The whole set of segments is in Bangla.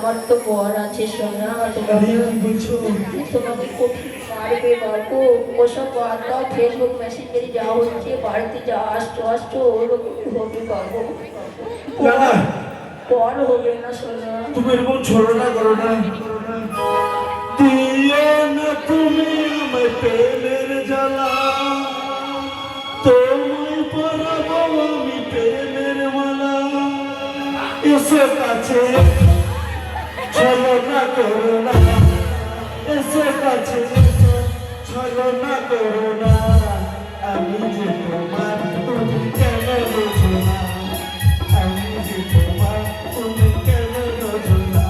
আমার তো বর আছে সোনা, তোমাকে কঠিন মারবে বাবু। ওসব বাদ দাও, ফেসবুক মেসেঞ্জারে যা হচ্ছে, বাড়িতে যা আসছো আসছো ওরকম হবে বাবু। পর হবে না সোনা। তুমি এরকম ছলনা করো না। দিয়ে না তুমি আমায় প্রেমের জ্বালা, তোমায় পরাবো আমি প্রেমের মালা। এসে কাছে ছলনা করো না, এসে কাছে ছলনা করো না। আমি যে তোমার তুমি কেন বোঝো না, আমি যে তোমার তুমি কেন বোঝো না।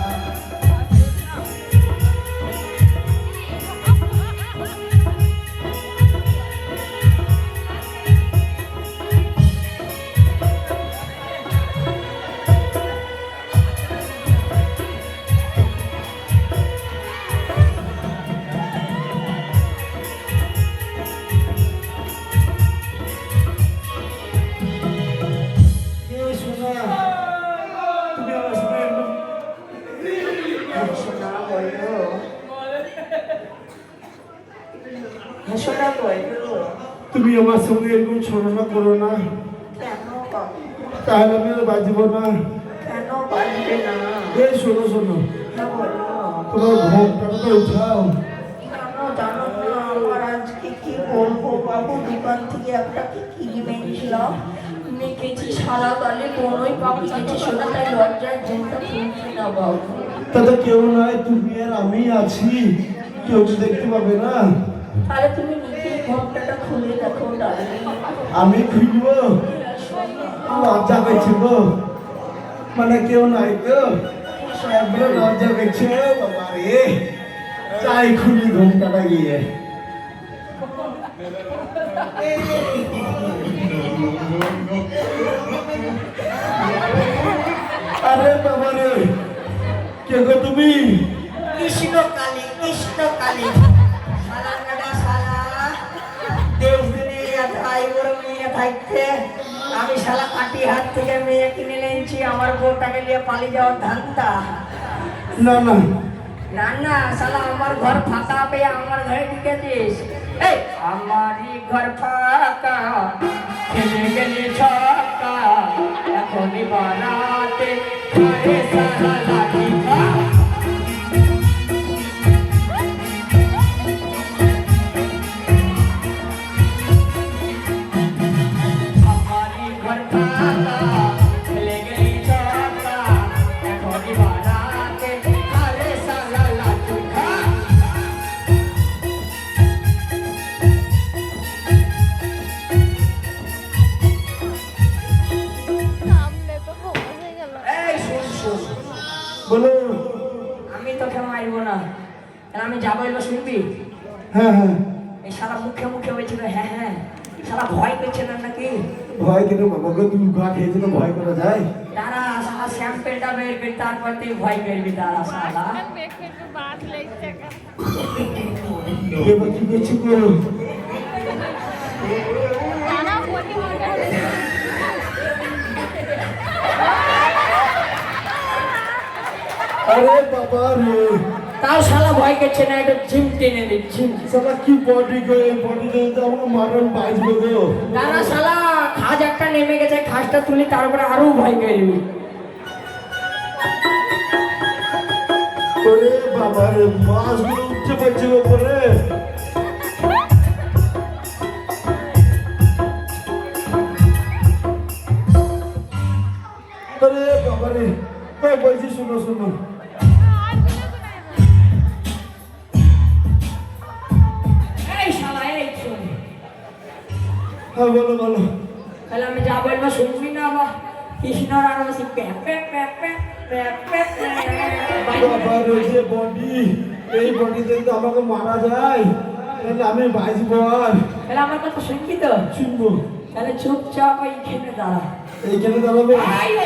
তুমি আমার সঙ্গে এরকম ছলনা করো না, তাহলে আমি আর বাঁচবো না। কেন বাঁচবে না? এই শোনো শোনো, তোমার ঘোমটাটা উঠাও। জানো না আমার আজকে কি বলবো বাবু, দোকান থেকে একটা কি মেখেছিলাম, মেখেছি সারা গালে কোনোই পাখি গেছে শোনা, তাই লজ্জায় ঘুমটা খুলছে না বাবু। তাতে কেউ নাই, তুমি আর আমি আছি, কেউ তো দেখতে পাবে না। তাহলে তুমি নিজে ঘোমটাটা খুলে দেখো ডার্লিং। আমি খুলবো? লজ্জা পেয়েছে গো, মানে কেউ নাই তো, একবার লজ্জা পেয়েছে বাবা রে। চাই খুলি ঘোমটাটা গিয়ে। আরে বাবা রে, কে গো তুমি? কৃষ্ণ কালী, কৃষ্ণ কালী। সালা কাটা সালা, দেশ দুনিয়া তাই বড় মেয়ে থাকতে আমি শালা কাটি হাত থেকে মেয়ে কিনে এনেছি, আমার বউটাকে নিয়ে পালিয়ে যাওয়ার ধান্দা। না না না না শালা আমার ঘর ফাঁকা পেয়ে আমার ঘরে ঢুকেছিস। এই আমারই ঘর ফাঁকা, খেলে গেলে ছক্কা, এখনই বানাতে ঘরে সারা লাঠি খা। আমারই ঘর ফাঁকা, খেলে গেলে ছক্কা, এখনই বানাতে ঘরে সারা লাঠি খা। সামনে তো পৌঁছে গেল। এই শোন শোন, বলো। আমি তোকে মারব না, আর আমি যা বলবো শুনবি। হ্যাঁ হ্যাঁ, এই শালা মুখে মুখে বলছিল হ্যাঁ হ্যাঁ, শালা ভয় করছে না নাকি? ভয় কেন বাবা গো, তুমি ঘা খেয়েছো তো ভয় করা যায়? তারা শালা স্যাম্পেলটা বের করে তারপর তুই ভয় করবি। তারা শালা দেখে একটু বাদ লাগছে কেন? এবার কি করছি গো? তারা বলি মনে হয় আরে বাবা রে, তাও শালা ভয় করছে না, এটা ঝিম টেনে দিচ্ছি। সালা কি বডি গো, এই বডিতে তো আমার মারণ বাজবে গো। তারা শালা খাজ একটা নেমে গেছে, খাজটা তুলি তারপরে আরো ভয় করবি। ওরে বাবা রে, মাছগুলো উঠতে পারছে ওপরে। আরে বাবা রে, ওই বলছি শোনো শোনো, এই শালা এই শোন, হ্যাঁ বলো বলো। তাহলে আমি যা বলবো শুনবি না? বা কৃষ্ণ রাম শিখবে বাবা রে, যে বডি, এই বডিতে তো আমাকে মারা যায়, তাহলে আমি বাঁচবো আর? তাহলে আমার কথা শুনবি তো? শুনবো। তাহলে চুপচাপ ওইখানে দাঁড়া। এইখানে দাঁড়াবে?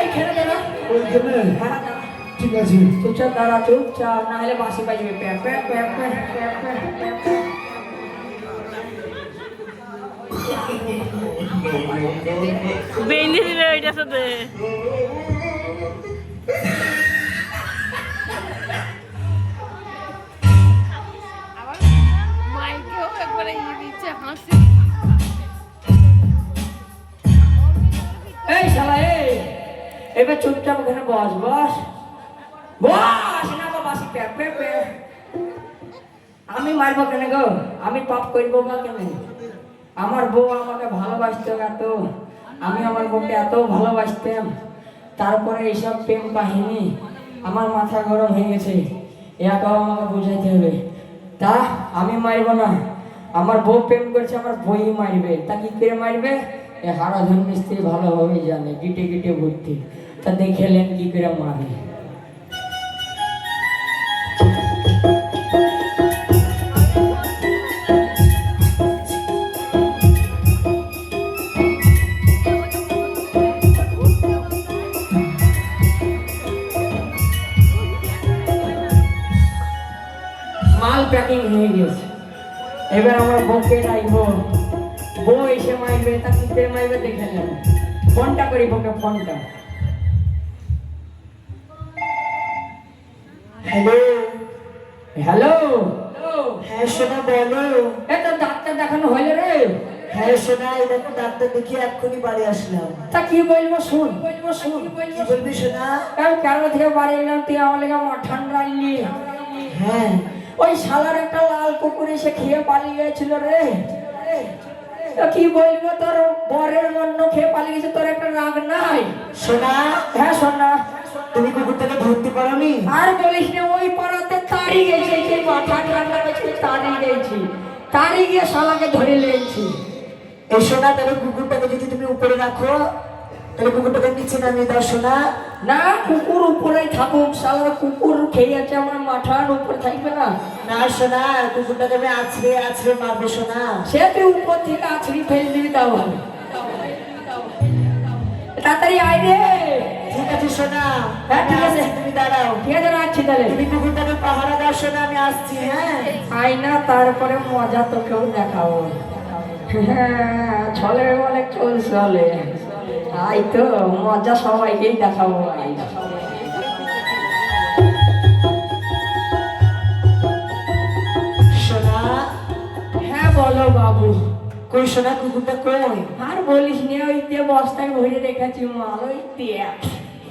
ওইখানে দাঁড়া। ওইখানে? হ্যাঁ দাঁড়া। ঠিক আছে। চুপচাপ দাঁড়া, চুপচাপ, না হলে বাঁশি বাজবে প্যাপ প্যাপ প্যাপ প্যাপ প্যাপ প্যাপ প্যাপ। বেঁধে দিলে ওইটার সাথে। করে দিচ্ছে হাসি। এই শালা এই এবার চুপচাপ ওখানে বস বস বস না বাবা পে পে পে আমি মারবো কেন গো? আমি পাপ করবো বা কেন? আমার বউ আমাকে ভালোবাসতো এত, আমি আমার বউকে এত ভালোবাসতাম, তারপরে এইসব প্রেম কাহিনী আমার মাথা গরম হয়ে গেছে। এটাও আমাকে বুঝাইতে হবে। তা আমি মারব না, আমার বউ প্রেম করছে, আমার বই মারবে। তা কি করে মারবে? এ হারাধন মিস্ত্রি ভালোভাবে জানে, গিটে গিটে ভর্তি। তা দেখেলেন কি করে মারে। মাল প্যাকিং হয়ে গেছে, এবার আমার বউকে ডাকবো। বউ এসে মারবে, তা কি করে মারবে দেখে নেব। ফোনটা করি বউকে, ফোনটা। হ্যালো হ্যালো, হ্যাঁ সোনা বলো। এটা ডাক্তার দেখানো হইলে রে? হ্যাঁ সোনা, এই দেখো ডাক্তার দেখিয়ে এক্ষুনি বাড়ি আসলাম। তা কি বলবো শুন। কি বলবি সোনা? কেন থেকে বাড়ি এলাম, তুই আমার লেগে মাঠান রাখলি। হ্যাঁ ওই শালার একটা লাল কুকুর এসে খেয়ে পালিয়ে গেছিল রে। তা কি বলবো, তোর বরের অন্ন খেয়ে পালিয়ে গেছে, তোর একটা রাগ নাই? সোনা, হ্যাঁ শোনা, তুমি কুকুরটাকে ধরতে পারোনি? আর বলিস না, ওই পাড়াতে তাড়ি গেছে, সেই মাথা ঠান্ডা গেছে, তাড়ি গেছি, তাড়ি গিয়ে শালাকে ধরে লেগেছি। এই সোনা, তাহলে কুকুরটাকে যদি তুমি উপরে রাখো, তাহলে কুকুরটাকে নিচে নামিয়ে দাও সোনা। না, কুকুর উপরেই থাকুক, শালার কুকুর খেয়ে আছে, আমার মাথার উপরে থাকবে না। না সোনা, কুকুরটাকে আমি আছড়ে আছড়ে মারবো সোনা। সে তুই উপর থেকে আছড়ি ফেলে দিবি, তাও ভালো। তাড়াতাড়ি আয় রে। ঠিক আছে সোনা, হ্যাঁ, ঠিক আমি আছে। আসছি, তুমি দাঁড়াও। ঠিক আছে, রাখছি তাহলে। তুমি কুকুরটাকে পাহারা দাও সোনা, আমি আসছি। হ্যাঁ আয় না, তারপরে মজা তোকেও দেখাবো। হ্যাঁ, ছলে বলে চল চলে। আই তো মজা সবাইকেই দেখাবো। আই সোনা, হ্যাঁ বলো বাবু। কই সোনা, কুকুরটা কই? আর বলিস নে, ওই দিয়ে বস্তায় ভরে রেখেছি মাল, ওই দিয়ে।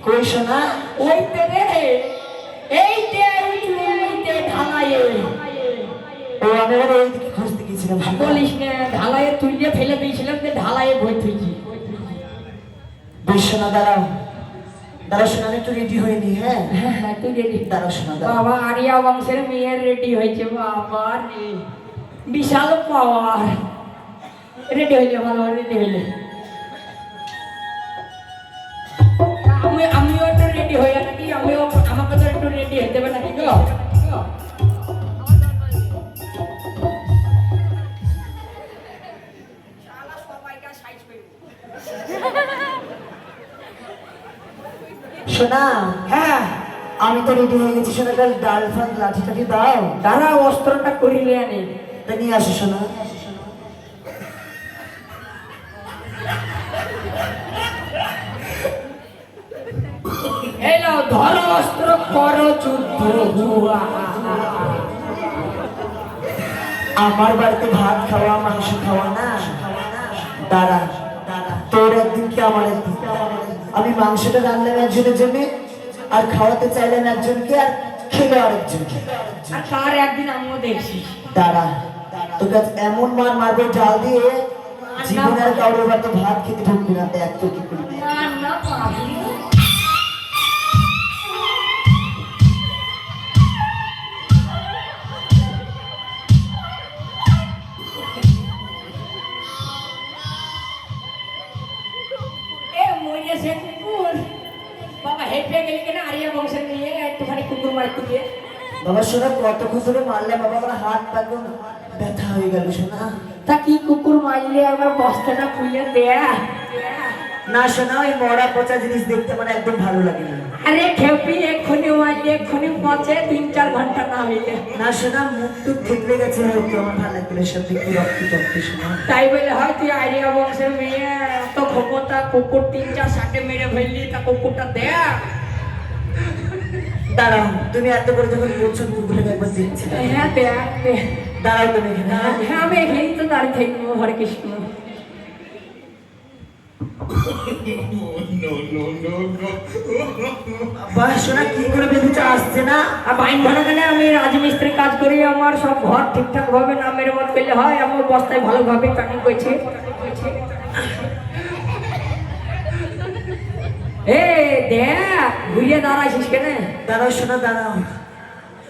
কই সোনা? ওই তে রে, এই তে ঢালাইয়ে। ও, আমি আবার ওইদিকে খুঁজতে গেছিলাম সোনা। বলিস নে, ঢালাইয়ে তুই দিয়ে ফেলে দিয়েছিলাম, যে ঢালাইয়ে ভয় থুইছি। বেশ সোনা, দাঁড়াও দাঁড়াও সোনা, আমি একটু রেডি হয়ে নি। হ্যাঁ হ্যাঁ হ্যাঁ, তুই রেডি। দাঁড়াও সোনা, দাঁড়াও। বাবা, আরিয়া বংশের মেয়ের রেডি হয়েছে, বাবা রে, বিশাল পাওয়ার। রেডি হইলে ভালো, রেডি হইলে। আমিও একটু রেডি হয়ে নাকি, আমাকে তো একটু রেডি হতে হবে নাকি গো? সোনা, হ্যাঁ, আমি তো রেডি হয়ে গেছি সোনা, কাল ডাল ফাল লাঠি টাঠি দাও। দাঁড়া, অস্ত্রটা করিলে আনি। তা নিয়ে আসো সোনা। এলো ধর অস্ত্র, করো যুদ্ধ হুয়া। আমার বাড়িতে ভাত খাওয়া, মাংস খাওয়া না। দাঁড়া, তোর একদিন কি আমার একদিন। আমি মাংসটা রান্নাম একজনের জন্য, আর খাওয়াতে চাইলাম একজনকে, আর খেলো আরেকজনকে। আর তার একদিন আমিও দেখছি। দাঁড়া, তোকে আজ এমন মার মারবে জাল দিয়ে, জীবনের কাউরে তো ভাত খেতে ঢুকবি না। দেখ তো কি করবি। না না পাবি। এ মরিয়া সে কুকুর। বাবা হেঁটে গেলি কেন? আরিয়া বংশের নিয়ে একটুখানি কুকুর মারতে গিয়ে। বাবা শোনা, কতক্ষণ ধরে মারলে বাবা, আমার হাত পা একদম ব্যথা হয়ে গেল শোনা। তা কি কুকুর মারলে আমার বস্তাটা খুলে দেয়া? না শোনা, ওই মরা পচা জিনিস দেখতে আমার একদম ভালো লাগে না। আরে খেপি, এক্ষুনি মারলে এক্ষুনি পচে, 3-4 ঘন্টা না হইলে। না শোনা, মুখ টুক থেকলে গেছে হয়তো, আমার ভালো লাগবে না, সব দেখতে রক্ত টক্ত শোনা। তাই বলে হয় তুই আরিয়া বংশের মেয়ে, এত ক্ষমতা, কুকুর 3-4 সাথে মেরে ফেললি, তা কুকুরটা দেয়া? দাঁড়াও, তুমি এত করে যখন বলছো কুকুরটাকে একবার দেখছি। হ্যাঁ দেখ। দাঁড়াও তুমি এখানে, হ্যাঁ? হ্যাঁ আমি এখানেই তো দাঁড়িয়ে থাকবো। হরে কৃষ্ণ। বাহ শোনা, কি করে বেঁধেছে, আসছে না? আর বাইন ভালো গেলে আমি রাজমিস্ত্রি কাজ করি, আমার সব ঘর ঠিকঠাক ভাবে না মেরামত করলে হয়। আমার বস্তায় ভালোভাবে প্যাকিং করছি। এ দেখ ঘুরিয়ে দাঁড়াইছিস কেন? দাঁড়াও শোনা, দাঁড়াও,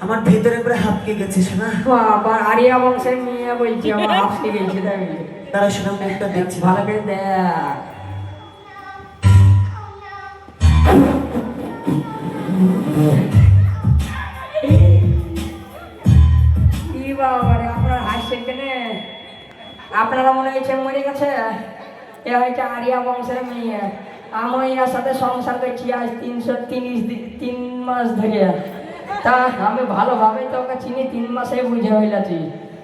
আমার ভেতরে করে হাঁপকে গেছে শোনা। আবার আরিয়া বংশের মেয়ে বলছি, আমার হাসতে গেছি। দাঁড়াও শোনা, মুখটা দেখছি। ভালো করে দেখ। কি বাবারে আপনার হাসছেন কেন? আপনারা মনে হয়েছে মরে গেছে? এ হয়েছে আরিয়া বংশের মেয়ে। আমি এর সাথে সংসার করছি আজ 3 মাস ধরে। তা আমি ভালোভাবে তোকে চিনি, 3 মাসে বুঝে হইলাছি।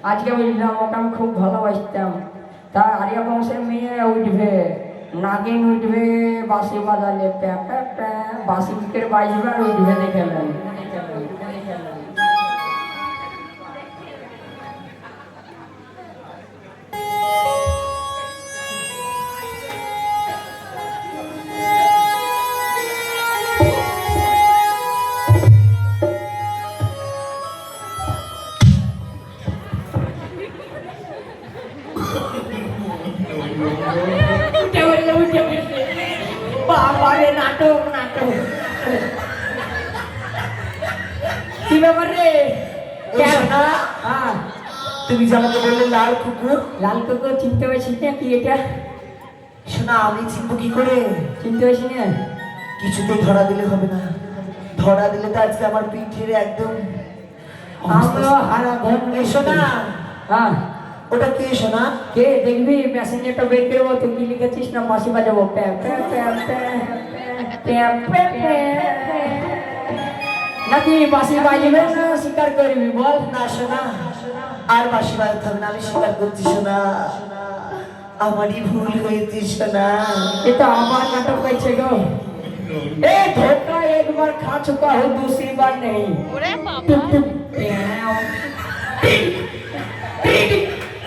আজকে বুঝলাম ওকে আমি খুব ভালোবাসতাম। তা আরিয়া বংশের মেয়ে উঠবে, নাগিন উঠবে বাঁশি বাজালে, প্যা প্যা প্যা, বাঁশি বিকের বাজবে আর উঠবে দেখেলেন। বাবারে নাটক নাটক। কি ব্যাপার রে? এই শোনা, হ্যাঁ তুমি যে আমাকে বললে লাল কুকুর, লাল কুকুর চিনতে পারছিস না? কি এটা? শোনা আমি চিনবো কি করে? চিনতে পারছিস না? কিছুতেই ধরা দিলে হবে না। ধরা দিলে তো আজকে আমার পিঠের একদম আমরা হারা ঘর এই শোনা, হ্যাঁ ওটা কে শোনা? কে দেখবি মেসেঞ্জারটা বের করবো। তুই কি লিখেছিস না? বাঁশি বাজাবো, প্যা প্যা প্যা প্যা প্যা প্যা প্যা। নাকি বাঁশি বাজবে না স্বীকার করবি বল? না শোনা, আর বাঁশি বাজাতে হবে না, আমি স্বীকার করছি শোনা, আমারই ভুল হয়েছে শোনা। এটা আমার নাটক হয়েছে গো। ए धोखा एक बार खा चुका हूँ, दूसरी बार नहीं। ওরে বাবা टुक टुक प्याओ,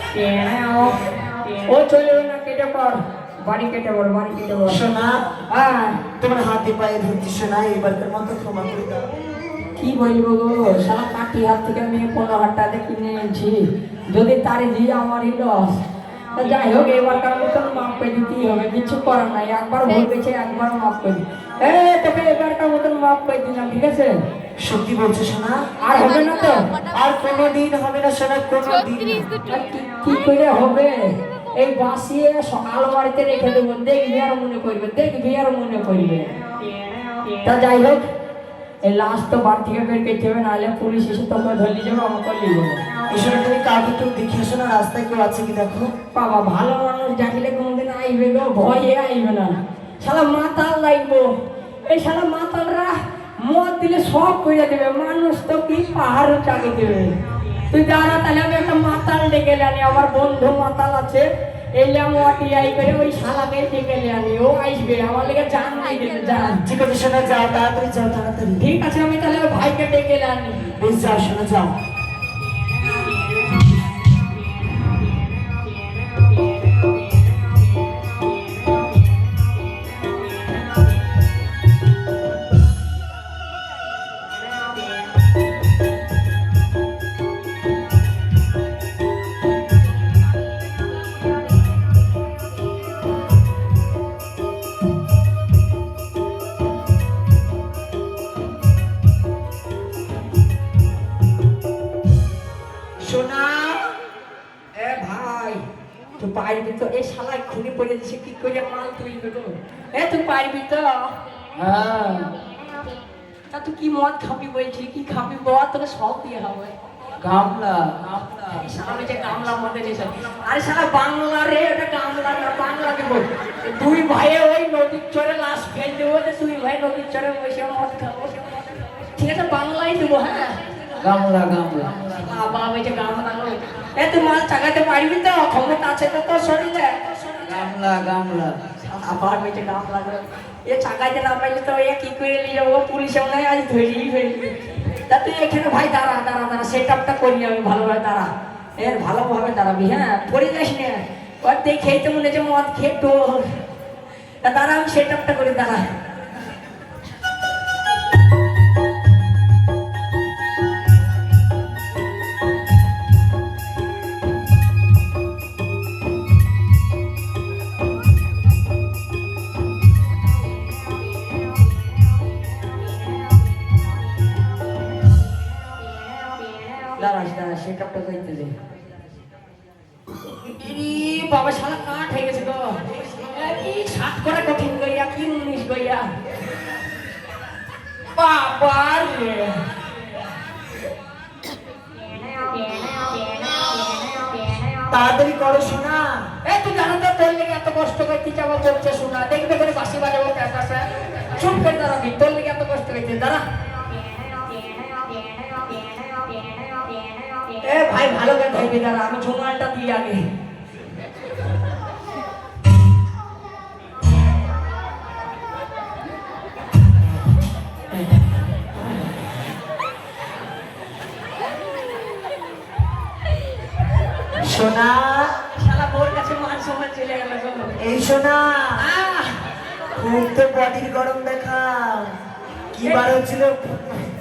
प्याओ। ओ चलो ना केटे पर बाड़ी केटे पर, बाड़ी केटे पर। শোনা, हाँ তোমার হাতে পায়ে ধরছি শোনা, এবারকার মতো ক্ষমা করে দাও। কি বলবো গো, সারা কাটি হাত থেকে আমি 15,000 টাকা কিনে এনেছি। যদি তারে দিয়ে আমারই লস। তো যাই হোক এবারকার মতন মাফ করে দিতেই হবে, কিছু করার নাই। একবার ভুল গেছে, একবার মাফ করে। এ তোকে এবারকার মতন মাফ করে দিলাম, ঠিক আছে? সত্যি বলছো শোনা? আর হবে না তো? আর কোনোদিন হবে না শোনা, কোনোদিন না। 36 দুটো আর কি করে হবে? এই বাসিয়ে আলমারিতে রেখে দেবো, দেখবি আর মনে করবে, দেখবি আর মনে করবে। তা যাই হোক এই লাস্ট তো বার থেকে বের করতে হবে, নাহলে পুলিশ এসে তোকে ধরলি যাবে, আমাকে নিয়ে যাবে। এসব তুমি কাউকে একটু দেখে আসো না, রাস্তায় কেউ আছে কি দেখো। বাবা ভালো মানুষ ডাকলে কোনদিন আইবে গো, ভয়ে আইবে না। শালা মাতাল লাগবো, এই শালা মাতালরা মদ দিলে সব করে দেবে, মানুষ তো কি পাহাড়ও চালিয়ে দেবে। তুই দাঁড়া, তাহলে আমি একটা মাতাল ডেকে আনি, আমার বন্ধু মাতাল আছে, এলাম ওয়াটিআই করে ওই শালাকে ডেকে আনি, ও আসবে আমার লেগে জান নাই দেবে, জান। ঠিক আছে শোনা, যাও তাড়াতাড়ি, যাও তাড়াতাড়ি। ঠিক আছে আমি তাহলে ওই ভাইকে ডেকে আনি। বেশ যাও শোনা, যাও। শোনা, এ ভাই তুই পারবি তো? এই শালায় খুনে পড়ে দিছে, কি করে মাল তুলবে গো? এ তুই পারবি তো? হ্যাঁ তা তুই কি মদ খাবি বলছিলি? কি খাবি বল, তোকে সব দিয়ে হবে। গামলা। এই শালা বলছে গামলা মদে দিয়েছে। আরে শালা বাংলা রে, ওটা গামলা না, বাংলা দিব। দুই ভাইয়ে ওই নদীর চরে লাশ ফেল দেবো, দুই ভাই নদীর চরে বসে মদ খাবো, ঠিক আছে? বাংলাই দেবো। হ্যাঁ গামলা, গামলা। বাবা বলছে গামলা। এ তুই মাল চাগাতে পারবি তো? ক্ষমতা আছে তো তোর শরীরে? গামলা, গামলা। আবার বলছে গামলা। এ চাগাইতে না পাইলে তো এ কি করে নিয়ে যাবো? পুলিশে মনে হয় আজ ধরিয়ে ফেলবি। তা তুই এখানে ভাই দাঁড়া দাঁড়া দাঁড়া, সেট আপটা করি আমি ভালোভাবে, দাঁড়া। এর ভালোভাবে দাঁড়াবি, হ্যাঁ পড়ে যাস না। ওর দেখেই তো মনে হচ্ছে মদ খেয়ে টোল। দাঁড়া, আমি সেট আপটা করে দাঁড়া। দাঁড়াস দাঁড়া, সেট আপটা করতে দে। বাবা শালা কাঠ হয়ে গেছে গো। কি 7 করা কঠিন গইয়া, কি 19 গইয়া বাবা রে। তাড়াতাড়ি করো শোনা। তুই জানো তো তোর লেগে এত কষ্ট করতে যাবো বলছে শোনা, দেখবে করে বাসি বাজাবো কাছে চুপ করে দাঁড়াবি, তোর লেগে এত কষ্ট করতে দাঁড়া। ভাই ভালো করে ধরবি, দাঁড়া আমি ঝুমানটা দিই আগে। সোনা, শালা বোর কাছে মান সম্মান চলে গেল গো। এই সোনা, আহ! খুব তো বডির গরম দেখা। কি বার হচ্ছিল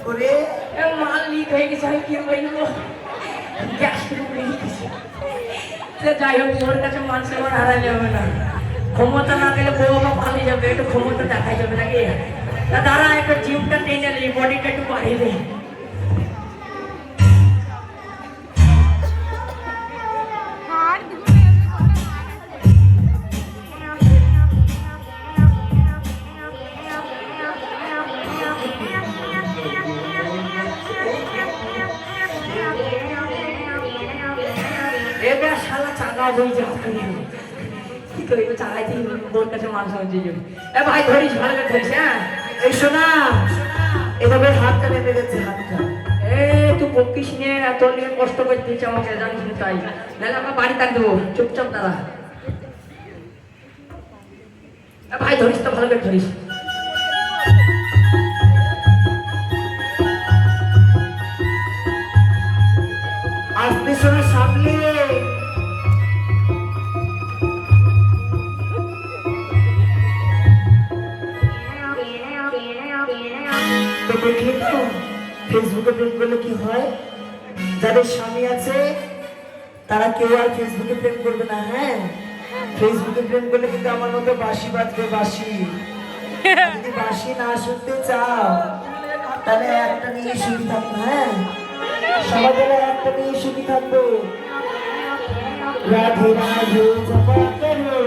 করে? মাল লিক হয়ে গেছে, আমি কি বলবো, গ্যাস শুরু হয়ে গেছে। যাই হোক, ওর কাছে মান সম্মান হারালে হবে না। ক্ষমতা না গেলে বউ বা পালিয়ে যাবে, একটু ক্ষমতা দেখাই যাবে নাকি। দাঁড়া, একটু জিমটা টেনে নি, বডিটা একটু বাড়িয়ে দে। হাড় দুটো এবার শালা চাঙ্গা হয়ে যাবে, কি করবো চাঙ্গাই দিই, বোর কাছে মান সম্মান চেয়ে যাবে। ভাই ধরিস, ভালো করে ধরিস। হ্যাঁ এই সোনা, এভাবে হাতটা নেমে গেছে, হাতটা। তুই বকিস নে, তোর নিয়ে কষ্ট করে দিয়েছে আমাকে, জানিস না তাই। নাহলে আমরা বাড়ি তাক দেবো, চুপচাপ দাঁড়া। ভাই ধরিস তো, ভালো করে ধরিস। আসতে সোনা, সামলে। তো দেখলি তো ফেসবুকে প্রেম করলে কি হয়? যাদের স্বামী আছে তারা কেউ আর ফেসবুকে প্রেম করবে না। হ্যাঁ, ফেসবুকে প্রেম করলে কিন্তু আমার মতো বাঁশি বাজবে, বাঁশি। যদি বাঁশি না শুনতে চাও তাহলে একটা নিয়ে সুখী থাকবো। হ্যাঁ, সবাই বলে একটা নিয়ে সুখী থাকবো। রাধে রাধে জপা করো।